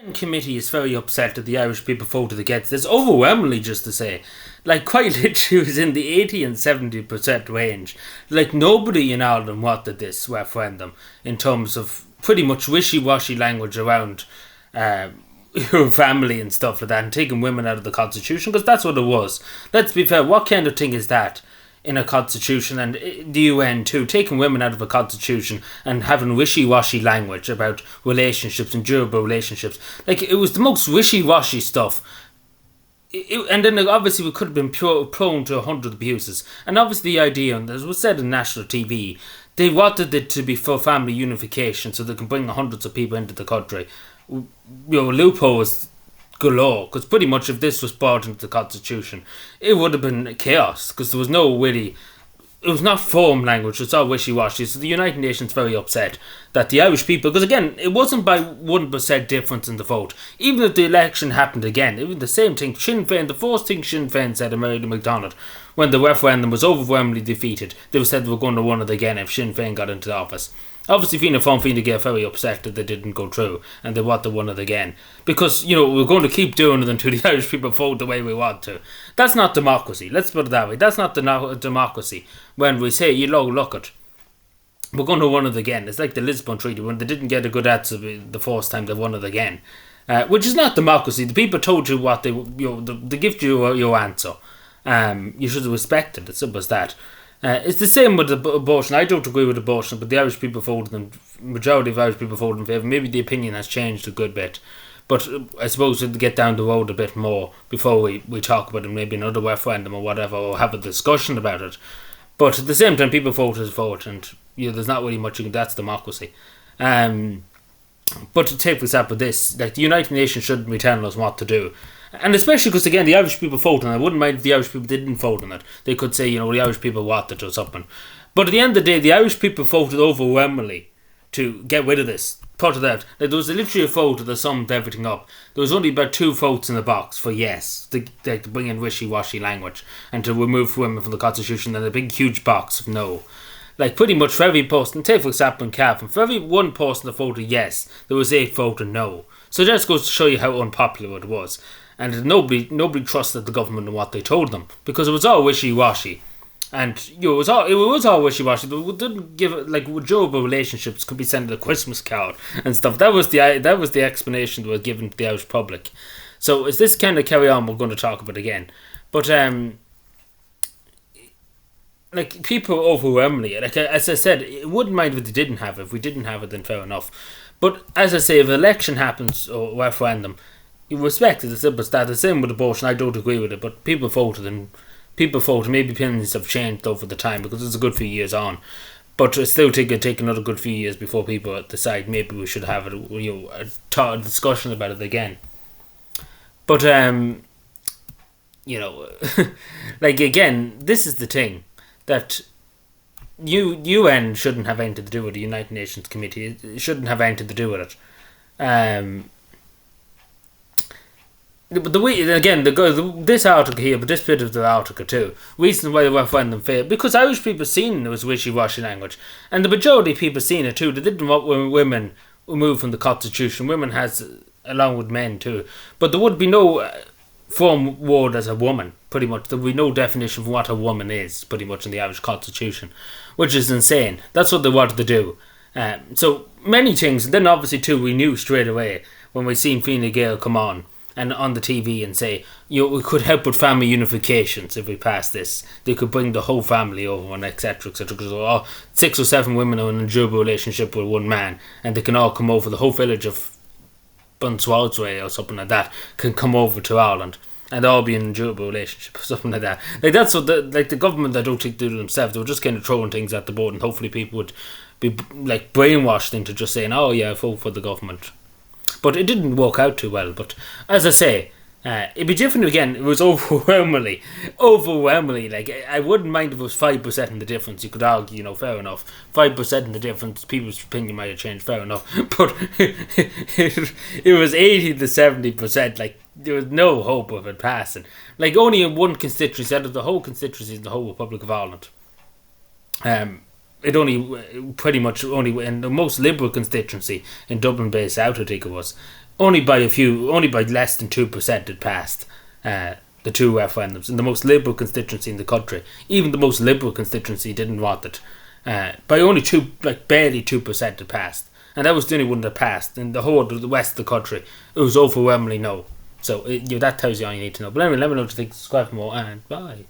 UN committee is very upset that the Irish people voted against this, overwhelmingly, just to say. Like, quite literally, it was in the 80 and 70% range. Like, nobody in Ireland wanted this referendum in terms of pretty much wishy-washy language around your family and stuff like that, and taking women out of the constitution, because that's what it was. Let's be fair, what kind of thing is that in a constitution, and the UN too, taking women out of a constitution and having wishy-washy language about relationships and durable relationships? Like, it was the most wishy-washy stuff. And then obviously we could have been prone to 100 abuses. And obviously the idea, and as was said in national TV, they wanted it to be for family unification so they can bring hundreds of people into the country. Loopholes galore, because pretty much if this was brought into the constitution, it would have been chaos, because there was no really, it was not form language, it's all wishy-washy. So the United Nations very upset that the Irish people, because again, it wasn't by 1% difference in the vote. Even if the election happened again, it was the same thing. Sinn Féin, the first thing Sinn Féin said to Mary MacDonald when the referendum was overwhelmingly defeated, they said they were going to run it again if Sinn Féin got into office. Obviously, Fianna Fáil very upset that they didn't go through and they want to win it again. Because, we're going to keep doing it until the Irish people vote the way we want to. That's not democracy. Let's put it that way. That's not democracy. When we say, look it, we're going to win it again. It's like the Lisbon Treaty when they didn't get a good answer the first time they won it again. Which is not democracy. The people told you what they give you your answer. You should respect it. It's simple as that. It's the same with abortion. I don't agree with abortion, but the Irish people voted in, majority of Irish people voted in favour. Maybe the opinion has changed a good bit, but I suppose we'll get down the road a bit more before we talk about it, maybe another referendum or whatever, or have a discussion about it. But at the same time, people voted for it, and there's not really much. That's democracy. But to take for example this, like the United Nations shouldn't be telling us what to do. And especially because, again, the Irish people voted on it. I wouldn't mind if the Irish people didn't vote on it. They could say, the Irish people wanted or something. But at the end of the day, the Irish people voted overwhelmingly to get rid of this. Put it out. Like, there was literally a vote that summed everything up. There was only about 2 votes in the box for yes, to bring in wishy-washy language and to remove women from the constitution, and a big, huge box of no. Like, pretty much for every person, take for example in Cavan, for every one person that voted yes, there was 8 voting no. So that just goes to show you how unpopular it was. And nobody trusted the government and what they told them, because it was all wishy-washy. And it was all wishy-washy. They didn't give it, like, durable relationships could be sent a Christmas card and stuff. That was the explanation that was given to the Irish public. So is this kind of carry on we're going to talk about again. But like, people overwhelmingly, like, as I said, it wouldn't mind if they didn't have it. If we didn't have it, then fair enough. But as I say, if an election happens or referendum, you respect it, it's simple as that. The same with abortion. I don't agree with it, but people voted, and maybe opinions have changed over the time because it's a good few years on. But I still think it'd take another good few years before people decide maybe we should have a discussion about it again. But like, again, this is the thing that UN shouldn't have anything to do with the United Nations Committee. It shouldn't have anything to do with it. But the way, again, this article here, but this bit of the article too, reasons why the referendum failed, because Irish people seen it was wishy-washy language, and the majority of people seen it too. They didn't want women removed from the constitution. Women has, along with men too, but there would be no form word as a woman. Pretty much, there would be no definition of what a woman is. Pretty much in the Irish constitution, which is insane. That's what they wanted to do. So many things, and then obviously too, we knew straight away when we seen Fine Gael come on the TV and say, we could help with family unifications if we pass this. They could bring the whole family over, and etc. Because 6 or 7 women are in a durable relationship with one man, and they can all come over. The whole village of Bunswaldsway or something like that can come over to Ireland and all be in a durable relationship or something like that. Like, that's what the government, I don't think, do themselves. They were just kind of throwing things at the board, and hopefully people would be like brainwashed into just saying, oh yeah, vote for the government. But it didn't work out too well. But as I say, it'd be different again. It was overwhelmingly. Like, I wouldn't mind if it was 5% in the difference. You could argue, fair enough. 5% in the difference, people's opinion might have changed, fair enough. But it was 80 to 70%. Like, there was no hope of it passing. Like, only in one constituency out of the whole constituency in the whole Republic of Ireland. It only pretty much only in the most liberal constituency in Dublin based out, I think it was, only by less than 2% it passed. The two referendums in the most liberal constituency in the country. Even the most liberal constituency didn't want it. By only barely 2% it passed, and that was the only one that passed in the whole of the west of the country. It was overwhelmingly no. So that tells you all you need to know. But anyway, let me know what you think. Subscribe for more, and bye.